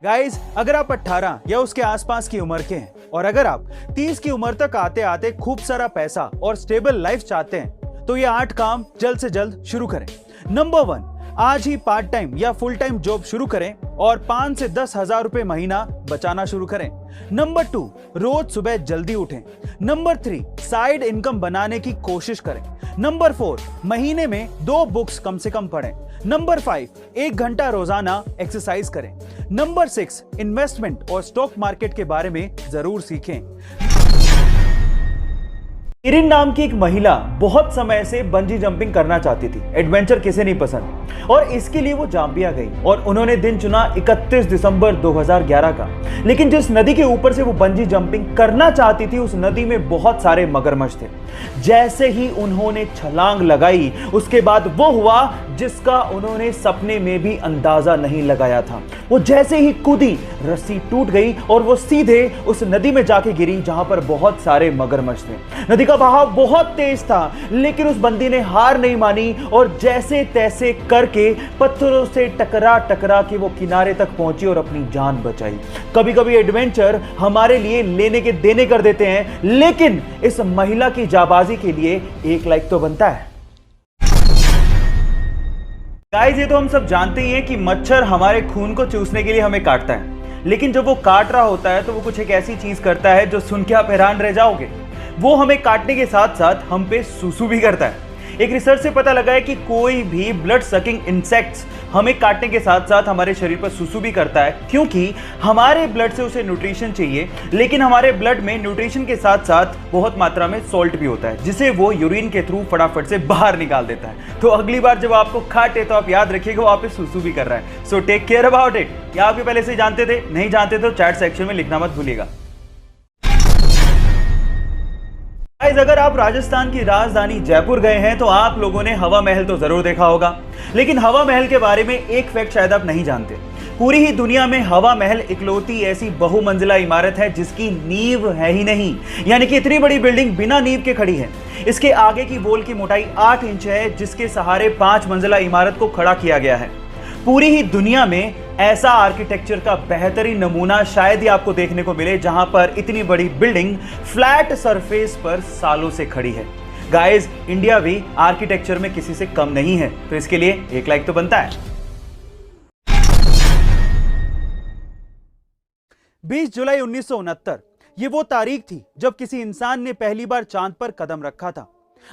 Guys, अगर आप 18 या उसके आसपास की उम्र के हैं और अगर आप 30 की उम्र तक आते आते खूब सारा पैसा और स्टेबल लाइफ चाहते हैं तो ये 8 काम जल्द से जल्द शुरू करें। नंबर 1, आज ही पार्ट टाइम या फुल टाइम जॉब शुरू करें और 5 से 10 हजार रुपए महीना बचाना शुरू करें। नंबर 2, रोज सुबह जल्दी उठें। नंबर 3, साइड इनकम बनाने की कोशिश करें। नंबर 4, महीने में 2 बुक्स कम से कम पढ़ें। नंबर 5, 1 घंटा रोजाना एक्सरसाइज करें। नंबर 6, इन्वेस्टमेंट और स्टॉक मार्केट के बारे में जरूर सीखें। इरिन नाम की एक महिला बहुत समय से बंजी जंपिंग करना चाहती थी। एडवेंचर किसे नहीं पसंद, और इसके लिए वो जाम्बिया गई और उन्होंने दिन चुना 31 दिसंबर 2011 का। लेकिन जिस नदी के ऊपर से वो बंजी जंपिंग करना चाहती थी उस नदी में बहुत सारे मगरमच्छ थे। जैसे ही उन्होंने छलांग लगाई उसके बाद वो हुआ जिसका उन्होंने सपने में भी अंदाजा नहीं लगाया था। वो जैसे ही कूदी रस्सी टूट गई और वो सीधे उस नदी में जाके गिरी जहां पर बहुत सारे मगरमच्छ थे। नदी का बहाव बहुत तेज था लेकिन उस बंदी ने हार नहीं मानी और जैसे तैसे करके पत्थरों से टकरा टकरा के वो किनारे तक पहुंची और अपनी जान बचाई। कभी कभी एडवेंचर हमारे लिए लेने के देने कर देते हैं, लेकिन इस महिला की जाबाजी के लिए 1 लाइक तो बनता है। गाइस, ये तो हम सब जानते ही हैं कि मच्छर हमारे खून को चूसने के लिए हमें काटता है, लेकिन जब वो काट रहा होता है तो वो कुछ एक ऐसी चीज करता है जो सुन के आप हैरान रह जाओगे। वो हमें काटने के साथ साथ हम पे सूसू भी करता है। एक रिसर्च से पता लगा है कि कोई भी ब्लड सकिंग इंसेक्ट्स हमें काटने के साथ साथ हमारे शरीर पर सूसू भी करता है, क्योंकि हमारे ब्लड से उसे न्यूट्रिशन चाहिए, लेकिन हमारे ब्लड में न्यूट्रिशन के साथ साथ बहुत मात्रा में सॉल्ट भी होता है जिसे वो यूरिन के थ्रू फटाफट से बाहर निकाल देता है। तो अगली बार जब आपको काटे तो आप याद रखिएगा वो आप पे सूसू भी कर रहा है। So take care about it. या आप पहले से जानते थे? नहीं जानते तो चैट सेक्शन में लिखना मत भूलिएगा। अगर आप राजस्थान की राजधानी जयपुर गए हैं तो आप लोगों ने हवा महल तो जरूर देखा होगा, लेकिन हवा महल के बारे में एक फैक्ट शायद आप नहीं जानते। पूरी ही दुनिया में हवा महल इकलौती ऐसी बहुमंजिला इमारत है जिसकी नींव है ही नहीं, यानी कि इतनी बड़ी बिल्डिंग बिना नींव के खड़ी है। इसके आगे की वॉल की मोटाई 8 इंच है जिसके सहारे 5 मंजिला इमारत को खड़ा किया गया है। पूरी ही दुनिया में ऐसा आर्किटेक्चर का बेहतरीन नमूना शायद ही आपको देखने को मिले जहां पर इतनी बड़ी बिल्डिंग फ्लैट सरफेस पर सालों से खड़ी है। गाइस, इंडिया भी आर्किटेक्चर में किसी से कम नहीं है, तो इसके लिए 1 लाइक तो बनता है। 20 जुलाई 1969 ये वो तारीख थी जब किसी इंसान ने पहली बार चांद पर कदम रखा था।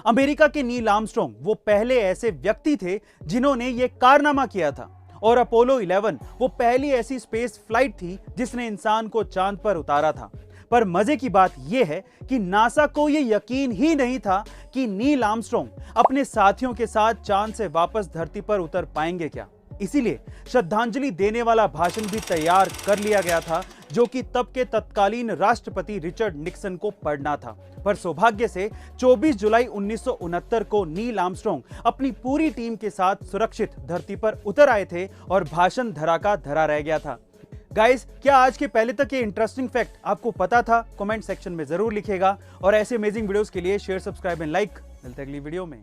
अमेरिका के नील आर्मस्ट्रांग वो पहले ऐसे व्यक्ति थे जिन्होंने ये कारनामा किया था, और अपोलो 11 वो पहली ऐसी स्पेस फ्लाइट थी जिसने इंसान को चांद पर उतारा था। पर मजे की बात यह है कि नासा को यह यकीन ही नहीं था कि नील आर्मस्ट्रांग अपने साथियों के साथ चांद से वापस धरती पर उतर पाएंगे क्या। इसीलिए श्रद्धांजलि देने वाला भाषण भी तैयार कर लिया गया था जो कि तब के तत्कालीन राष्ट्रपति रिचर्ड निक्सन को पढ़ना था। पर सौभाग्य से 24 जुलाई 1969 को नील आर्मस्ट्रांग अपनी पूरी टीम के साथ सुरक्षित धरती पर उतर आए थे और भाषण धरा का धरा रह गया था। गाइस, क्या आज के पहले तक ये इंटरेस्टिंग फैक्ट आपको पता था? कमेंट सेक्शन में जरूर लिखिएगा और ऐसे अमेजिंग वीडियोस के लिए शेयर, सब्सक्राइब एंड लाइक। मिलते हैं अगली वीडियो में।